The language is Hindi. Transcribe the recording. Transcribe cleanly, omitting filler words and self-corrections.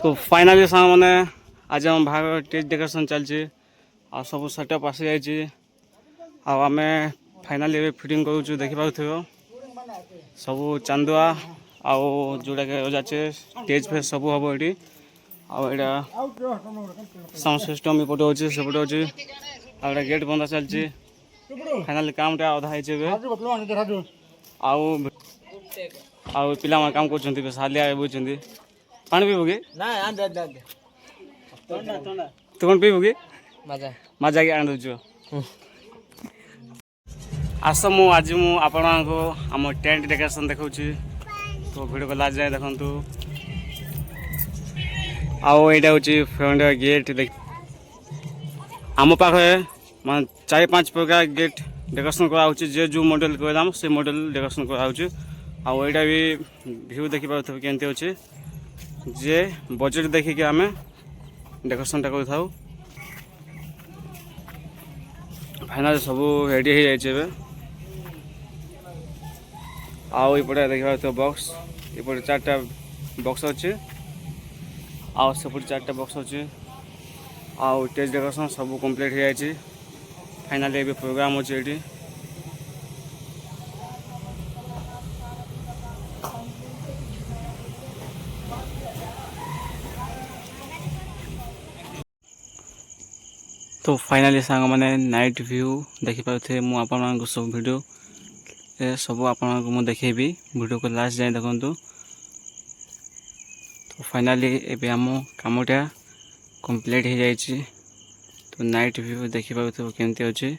तो फाइनाली सांग मैंने आज आम बाहर स्टेज डेकोरेशन चलती आ सब सेटअप आसी जाइए आम फाइनाली फिटिंग करुँ देखिपे सब चांदुआ आउ जोड़ा के जाचे स्टेज फेज सब हम ये साउंड सिस्टम इपटे अच्छे सेपटे अच्छे आगे गेट बंदा चलती फाइनाली काम टा अधा आउ पिला काम कर हालिया बुझे पानी पीबू कि तू कौन पीबू कि मजा की आन दौ आस मु आज मु आपण आम टेंट डेकोरेशन देखा तो भिड को लास्ट जाए देखु आउ यहाँ हूँ फ्रंट गेट देख आम पाखे मान 4-5 प्रकार गेट डेकोरेशन कराऊँ जे जो मॉडल कहम से मॉडल डेकोरेशन कराऊँ आउ यहाँ भी व्यू देखिपे केमती अच्छे जे बजेट देखिक आम डेकोरेशन टा कर फाइनाल सब रेडी हो जाए आउ इपटे देखा तो बॉक्स इपटे 4टा बॉक्स अच्छे आउ सेपटे 4टा बॉक्स अच्छे आउ स्टेज डेकोरेशन सब कंप्लीट हो जाए फाइनाली ये प्रोग्राम अच्छे ये तो फाइनाली सांग मैंने नाइट व्यू देखिपे मुझे सब वीडियो सब आपको देखेबी वीडियो को लास्ट जाए देखु तो फाइनाली एबे आम कामटा कंप्लीट हो जाए तो नाइट व्यू देखिपे केमती अच्छे।